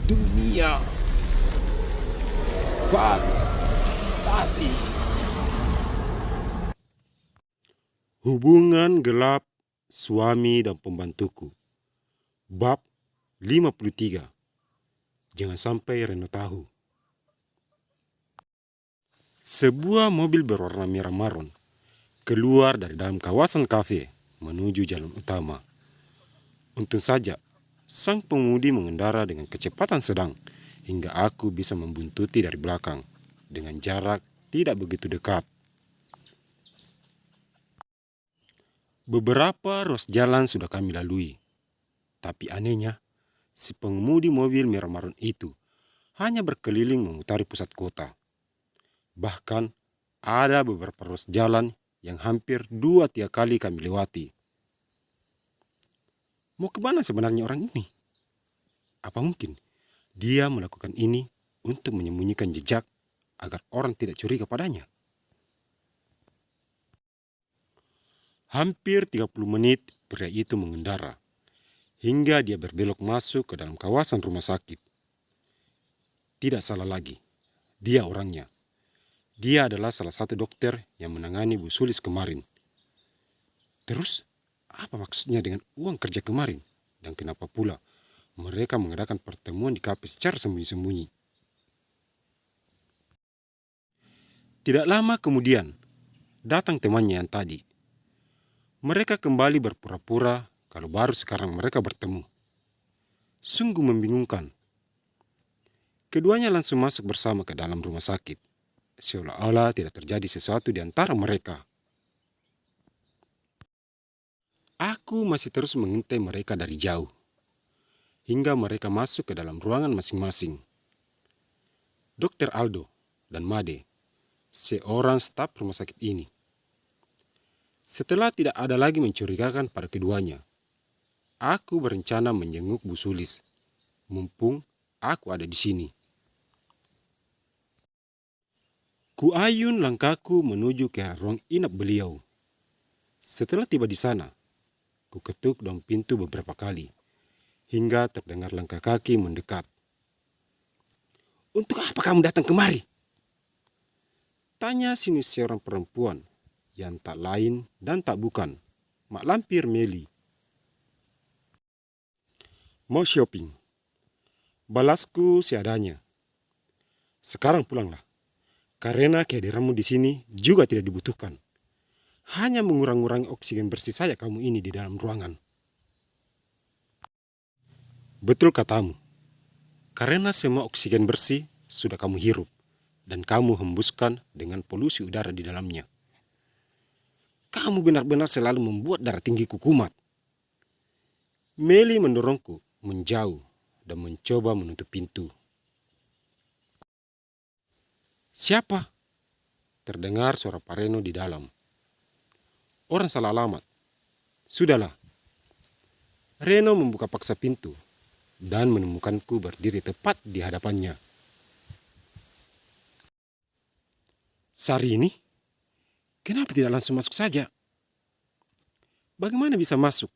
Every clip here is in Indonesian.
Dunia fantasi. Hubungan gelap suami dan pembantuku. Bab 53. Jangan sampai Reno tahu. Sebuah mobil berwarna merah marun keluar dari dalam kawasan kafe menuju jalan utama. Untung saja, sang pengemudi mengendara dengan kecepatan sedang hingga aku bisa membuntuti dari belakang dengan jarak tidak begitu dekat. Beberapa ruas jalan sudah kami lalui, tapi anehnya, si pengemudi mobil merah marun itu hanya berkeliling memutari pusat kota. Bahkan, ada beberapa ruas jalan yang hampir 2-3 kali kami lewati. Mau kemana sebenarnya orang ini? Apa mungkin dia melakukan ini untuk menyembunyikan jejak agar orang tidak curiga padanya? Hampir 30 menit pria itu mengendara, hingga dia berbelok masuk ke dalam kawasan rumah sakit. Tidak salah lagi, dia orangnya. Dia adalah salah satu dokter yang menangani Bu Sulis kemarin. Terus, apa maksudnya dengan uang kerja kemarin? Dan kenapa pula mereka mengadakan pertemuan di kafe secara sembunyi-sembunyi? Tidak lama kemudian, datang temannya yang tadi. Mereka kembali berpura-pura kalau baru sekarang mereka bertemu. Sungguh membingungkan. Keduanya langsung masuk bersama ke dalam rumah sakit, seolah-olah tidak terjadi sesuatu di antara mereka. Aku masih terus mengintai mereka dari jauh, hingga mereka masuk ke dalam ruangan masing-masing. Dokter Aldo dan Made, seorang staf rumah sakit ini. Setelah tidak ada lagi mencurigakan pada keduanya, aku berencana menjenguk Bu Sulis, mumpung aku ada di sini. Kuayun langkahku menuju ke ruang inap beliau. Setelah tiba di sana, ku ketuk dalam pintu beberapa kali, hingga terdengar langkah kaki mendekat. "Untuk apa kamu datang kemari?" Tanya sini seorang perempuan yang tak lain dan tak bukan Mak Lampir Meli. "Mau shopping," balasku seadanya. "Sekarang pulanglah, karena kehadiranmu di sini juga tidak dibutuhkan. Hanya mengurang-ngurangi oksigen bersih saja kamu ini di dalam ruangan." "Betul katamu, karena semua oksigen bersih sudah kamu hirup dan kamu hembuskan dengan polusi udara di dalamnya. Kamu benar-benar selalu membuat darah tinggiku kumat." Meli mendorongku menjauh dan mencoba menutup pintu. "Siapa?" terdengar suara Pareno di dalam. "Orang salah alamat." "Sudahlah." Reno membuka paksa pintu dan menemukanku berdiri tepat di hadapannya. "Sari ini, kenapa tidak langsung masuk saja? Bagaimana bisa masuk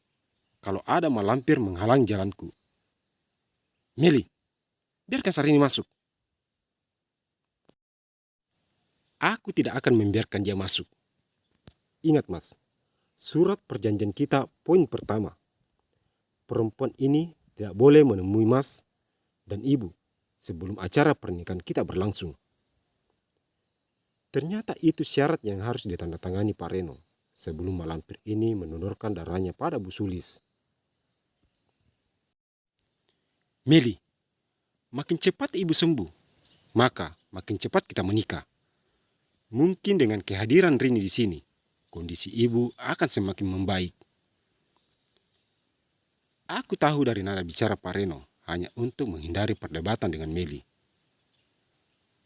kalau ada malampir menghalangi jalanku?" "Meli, biarkan Sari ini masuk." "Aku tidak akan membiarkan dia masuk. Ingat mas, surat perjanjian kita poin pertama. Perempuan ini tidak boleh menemui mas dan ibu sebelum acara pernikahan kita berlangsung." Ternyata itu syarat yang harus ditandatangani Pak Reno sebelum malampir ini mendonorkan darahnya pada Bu Sulis. "Meli, makin cepat ibu sembuh, maka makin cepat kita menikah. Mungkin dengan kehadiran Rini di sini, kondisi ibu akan semakin membaik." Aku tahu dari nada bicara Pak Reno hanya untuk menghindari perdebatan dengan Meli.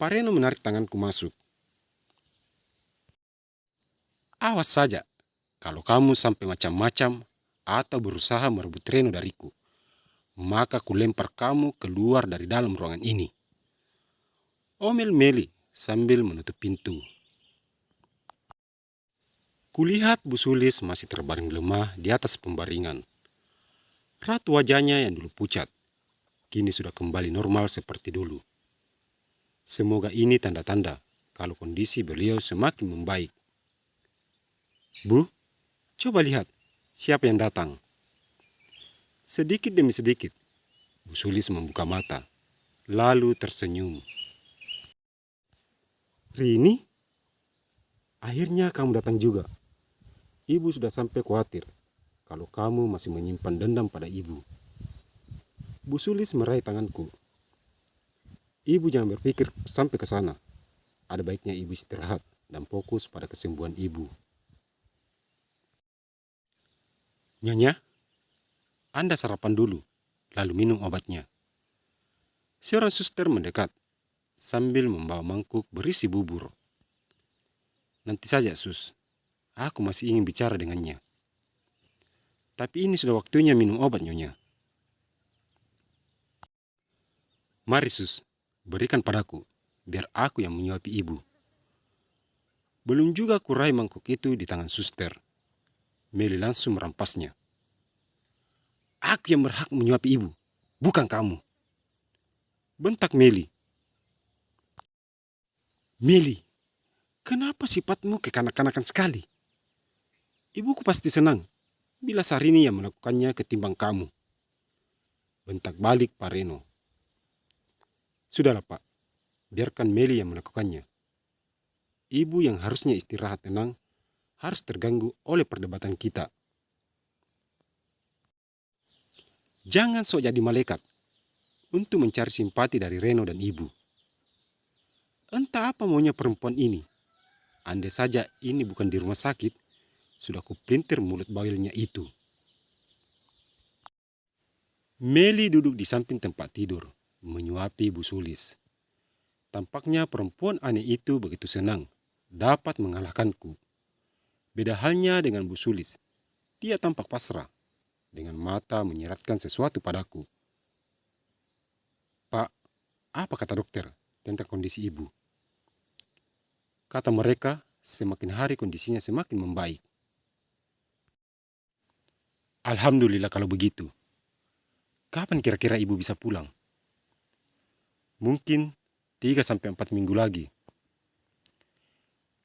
Pak Reno menarik tanganku masuk. "Awas saja kalau kamu sampai macam-macam atau berusaha merebut Reno dariku, maka kulempar kamu keluar dari dalam ruangan ini," omel Meli sambil menutup pintu. Kulihat Bu Sulis masih terbaring lemah di atas pembaringan. Raut wajahnya yang dulu pucat kini sudah kembali normal seperti dulu. Semoga ini tanda-tanda kalau kondisi beliau semakin membaik. Bu, coba lihat siapa yang datang. Sedikit demi sedikit, Bu Sulis membuka mata, lalu tersenyum. Rini, akhirnya kamu datang juga. Ibu sudah sampai khawatir kalau kamu masih menyimpan dendam pada ibu. Bu Sulis meraih tanganku. Ibu jangan berpikir sampai ke sana. Ada baiknya ibu istirahat dan fokus pada kesembuhan ibu. Nyonya, Anda sarapan dulu, lalu minum obatnya. Seorang suster mendekat sambil membawa mangkuk berisi bubur. Nanti saja, Sus. Aku masih ingin bicara dengannya. Tapi ini sudah waktunya minum obat, Nyonya. Mari, Sus. Berikan padaku, biar aku yang menyuapi ibu. Belum juga kurai mangkuk itu di tangan suster. Meli langsung merampasnya. Aku yang berhak menyuapi ibu, bukan kamu. Bentak Meli. Meli, kenapa sifatmu kekanak-kanakan sekali? Ibuku pasti senang bila Sarini yang melakukannya ketimbang kamu. Bentak balik Pak Reno. Sudahlah Pak, biarkan Meli yang melakukannya. Ibu yang harusnya istirahat tenang harus terganggu oleh perdebatan kita. Jangan sok jadi malaikat untuk mencari simpati dari Reno dan ibu. Entah apa maunya perempuan ini. Andai saja ini bukan di rumah sakit, sudah kupelintir mulut bawelnya itu. Meli duduk di samping tempat tidur, menyuapi Bu Sulis. Tampaknya perempuan aneh itu begitu senang dapat mengalahkanku. Beda halnya dengan Bu Sulis. Dia tampak pasrah, dengan mata menyeratkan sesuatu padaku. Pak, apa kata dokter tentang kondisi ibu? Kata mereka, semakin hari kondisinya semakin membaik. Alhamdulillah kalau begitu. Kapan kira-kira ibu bisa pulang? Mungkin 3-4 minggu lagi.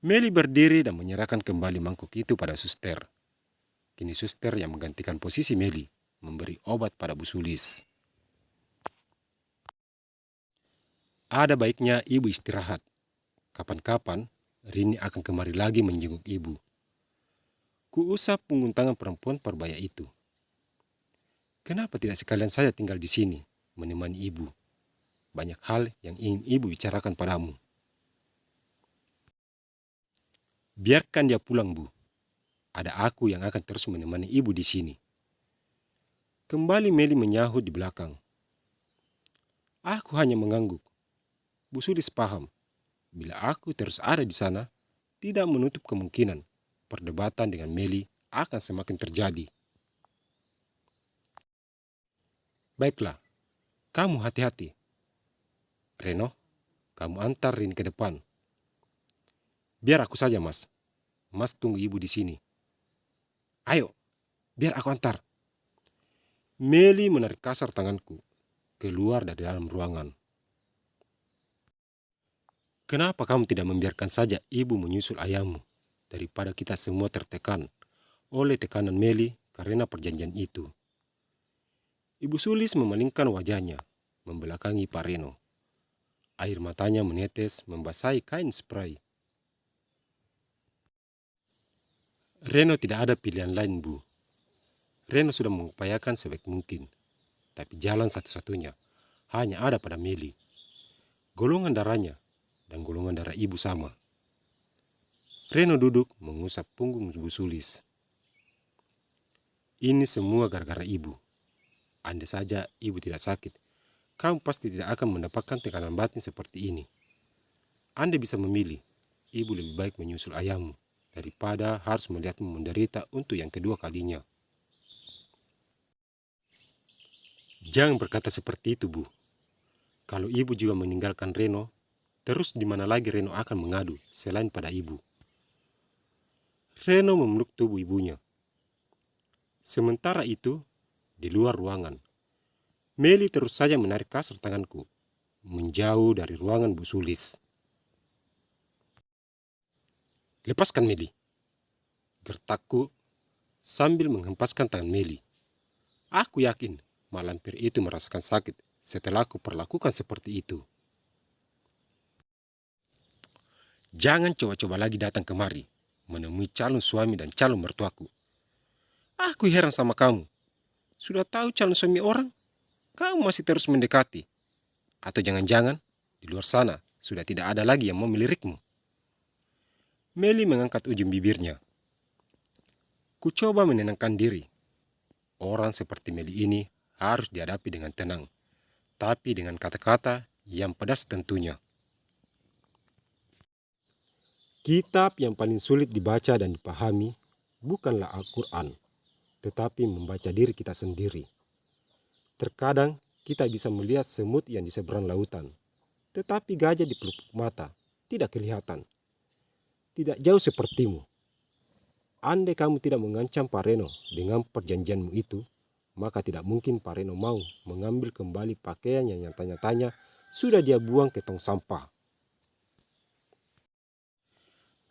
Meli berdiri dan menyerahkan kembali mangkuk itu pada suster. Kini suster yang menggantikan posisi Meli, memberi obat pada Bu Sulis. Ada baiknya ibu istirahat. Kapan-kapan Rini akan kemari lagi menjenguk ibu. Kuusap punggung tangan perempuan perbaya itu. Kenapa tidak sekalian saya tinggal di sini, menemani ibu? Banyak hal yang ingin ibu bicarakan padamu. Biarkan dia pulang, Bu. Ada aku yang akan terus menemani ibu di sini. Kembali Meli menyahut di belakang. Aku hanya mengangguk. Bu Sulis paham, bila aku terus ada di sana, tidak menutup kemungkinan perdebatan dengan Meli akan semakin terjadi. Baiklah, kamu hati-hati. Reno, kamu antar Rini ke depan. Biar aku saja, Mas. Mas tunggu ibu di sini. Ayo, biar aku antar. Meli menarik kasar tanganku keluar dari dalam ruangan. Kenapa kamu tidak membiarkan saja ibu menyusul ayahmu daripada kita semua tertekan oleh tekanan Meli karena perjanjian itu? Ibu Sulis memalingkan wajahnya, membelakangi Pak Reno. Air matanya menetes membasahi kain spray. Reno tidak ada pilihan lain, Bu. Reno sudah mengupayakan sebaik mungkin, tapi jalan satu-satunya hanya ada pada Meli. Golongan darahnya dan golongan darah ibu sama. Reno duduk mengusap punggung Bu Sulis. Ini semua gara-gara ibu. Andai saja ibu tidak sakit, kamu pasti tidak akan mendapatkan tekanan batin seperti ini. Anda bisa memilih, ibu lebih baik menyusul ayahmu daripada harus melihatmu menderita untuk yang kedua kalinya. Jangan berkata seperti itu, Bu. Kalau ibu juga meninggalkan Reno, terus di mana lagi Reno akan mengadu selain pada ibu? Reno memeluk tubuh ibunya. Sementara itu, di luar ruangan, Meli terus saja menarik kasar tanganku, menjauh dari ruangan Bu Sulis. "Lepaskan Meli," gertakku sambil menghempaskan tangan Meli. Aku yakin malampir itu merasakan sakit setelah aku perlakukan seperti itu. "Jangan coba-coba lagi datang kemari, menemui calon suami dan calon mertuaku. Aku heran sama kamu. Sudah tahu calon suami orang, kamu masih terus mendekati. Atau jangan-jangan, di luar sana sudah tidak ada lagi yang mau melirikmu." Meli mengangkat ujung bibirnya. Ku coba menenangkan diri. Orang seperti Meli ini harus dihadapi dengan tenang, tapi dengan kata-kata yang pedas tentunya. Kitab yang paling sulit dibaca dan dipahami bukanlah Al-Quran, tetapi membaca diri kita sendiri. Terkadang kita bisa melihat semut yang di seberang lautan, tetapi gajah di pelupuk mata tidak kelihatan. Tidak jauh sepertimu. Andai kamu tidak mengancam Pak Reno dengan perjanjianmu itu, maka tidak mungkin Pak Reno mau mengambil kembali pakaian yang nyata-nyatanya sudah dia buang ke tong sampah.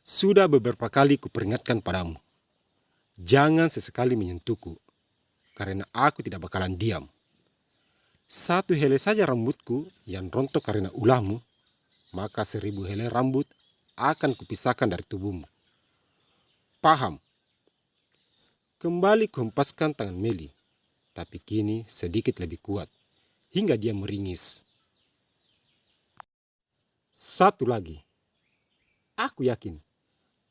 Sudah beberapa kali kuperingatkan padamu, jangan sesekali menyentuhku, karena aku tidak bakalan diam. Satu helai saja rambutku yang rontok karena ulahmu, maka 1000 helai rambut akan kupisahkan dari tubuhmu. Paham? Kembali kuhempaskan tangan Meli, tapi kini sedikit lebih kuat, hingga dia meringis. Satu lagi, aku yakin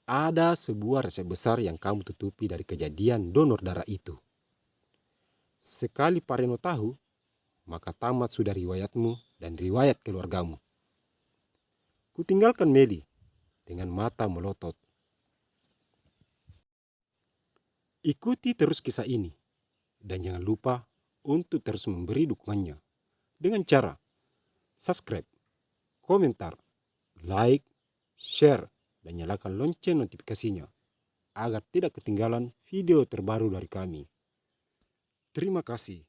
ada sebuah resep besar yang kamu tutupi dari kejadian donor darah itu. Sekali Pak Reno tahu, maka tamat sudah riwayatmu dan riwayat keluargamu. Kutinggalkan Meli dengan mata melotot. Ikuti terus kisah ini, dan jangan lupa untuk terus memberi dukungannya dengan cara subscribe, komentar, like, share, dan nyalakan lonceng notifikasinya agar tidak ketinggalan video terbaru dari kami. Terima kasih.